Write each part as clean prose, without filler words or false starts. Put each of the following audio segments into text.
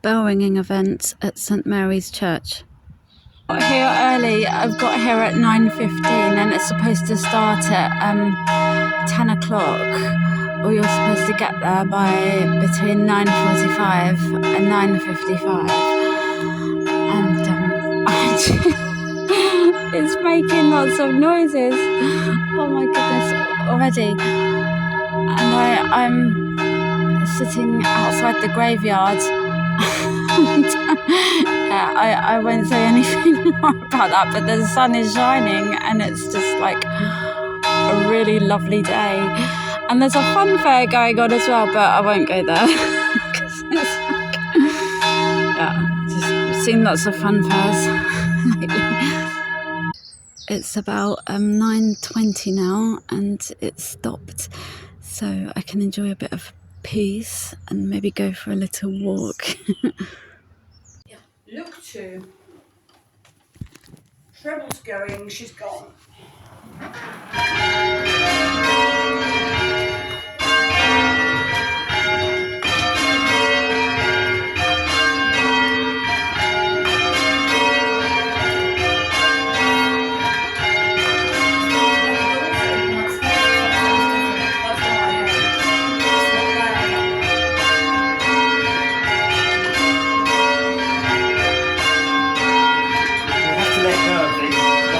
bell ringing event at St Mary's Church. Got here early. I've got here at 9:15 and it's supposed to start at 10 o'clock, or you're supposed to get there by between 9:45 and 9:55, and it's making lots of noises. Oh my goodness, already. And I'm sitting outside the graveyard. I won't say anything more about that, but the sun is shining and it's just like a really lovely day. And there's a fun fair going on as well, but I won't go there. Just seen lots of fun fairs lately. It's about 9:20 now and it's stopped, so I can enjoy a bit of peace and maybe go for a little walk. Look to. Treble's going, she's gone.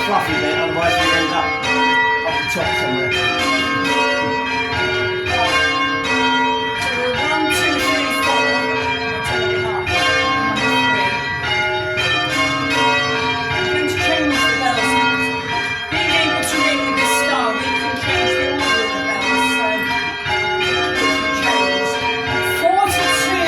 Fluffy bit, otherwise we end up the top somewhere. So we're 1, 2, 3, 4. Turn it up. Number 3. I'm going to change the bells. Being able to ring with this star, we can change the order of the bells. So we can change 4 to 2.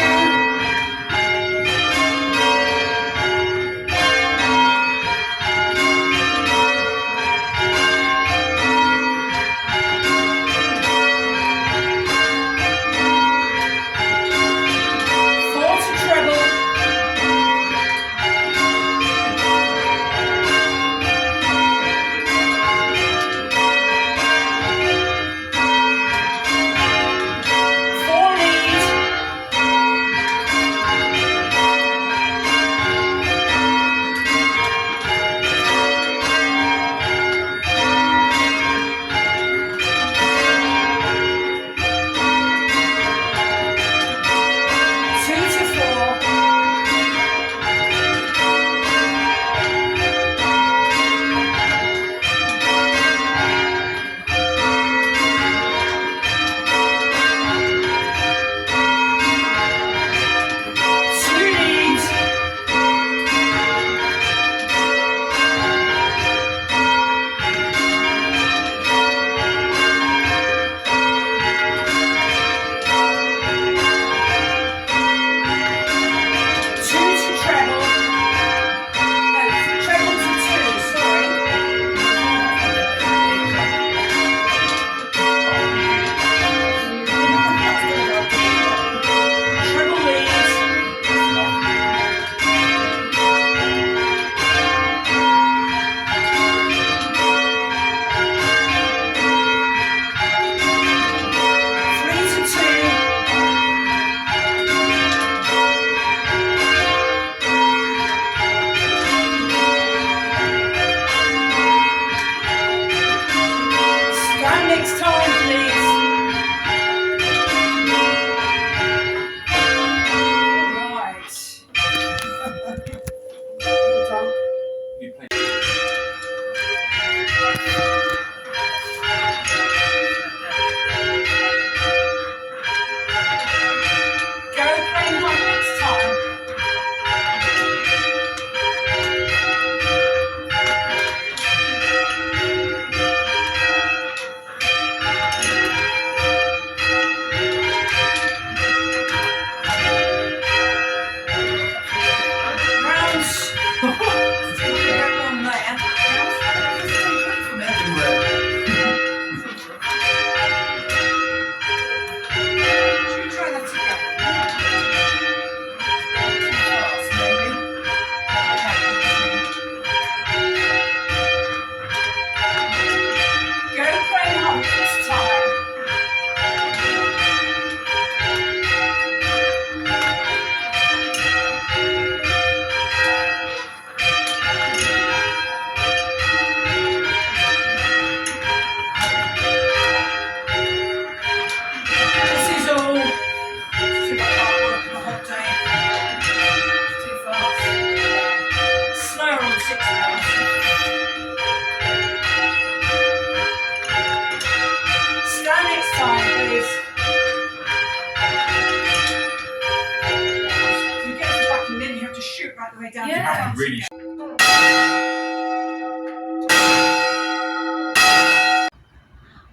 it right the way down. Yeah. Really.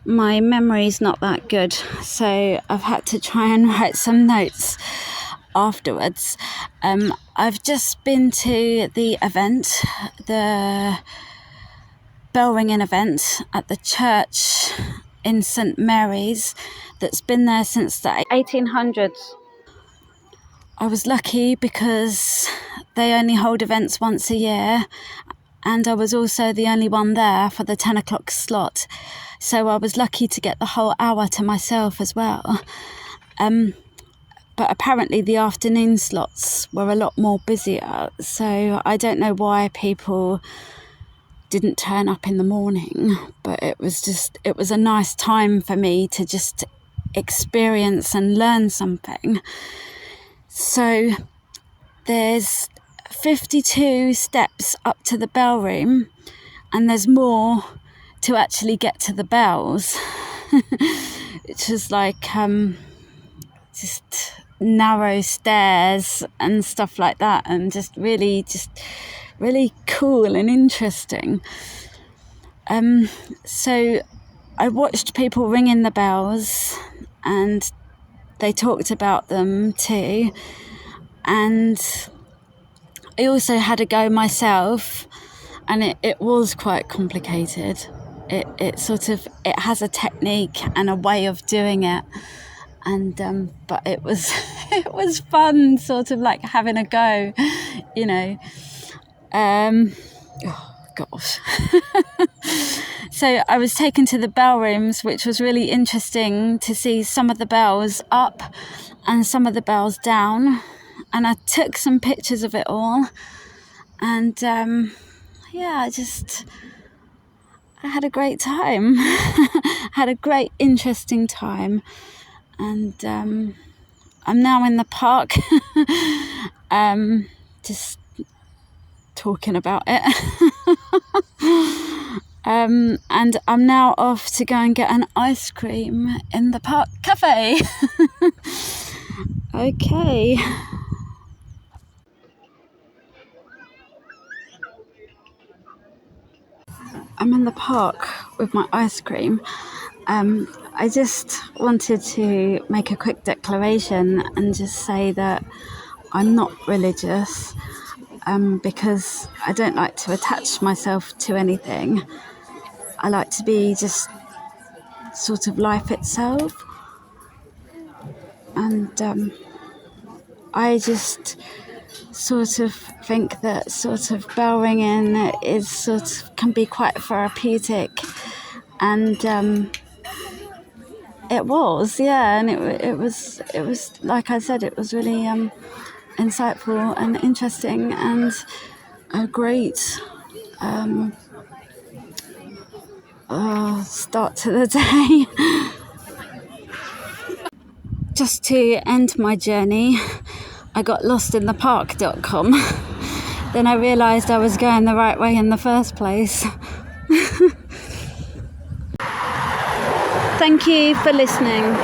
My memory's not that good, so I've had to try and write some notes afterwards. I've just been to the event, the bell ringing event at the church in St Mary's that's been there since the 1800s. I was lucky because they only hold events once a year, and I was also the only one there for the 10 o'clock slot, so I was lucky to get the whole hour to myself as well. But apparently the afternoon slots were a lot more busier, so I don't know why people didn't turn up in the morning, but it was a nice time for me to just experience and learn something. So there's 52 steps up to the bell room, and there's more to actually get to the bells, which is like just narrow stairs and stuff like that, and just really cool and interesting. So I watched people ringing the bells, and they talked about them too, and I also had a go myself, and it was quite complicated. It has a technique and a way of doing it, and but it was it was fun, sort of like having a go, you know. Oh gosh. So I was taken to the bell rooms, which was really interesting to see some of the bells up and some of the bells down, and I took some pictures of it all, and I had a great time. Had a great interesting time, and I'm now in the park just talking about it. And I'm now off to go and get an ice cream in the park cafe. Okay. I'm in the park with my ice cream. I just wanted to make a quick declaration and just say that I'm not religious, because I don't like to attach myself to anything. I like to be just sort of life itself, and I just sort of think that sort of bell ringing is can be quite therapeutic, and it was, and it was like I said, it was really insightful and interesting, and a great start to the day. Just to end my journey, I got lost in thepark.com. Then I realised I was going the right way in the first place. Thank you for listening.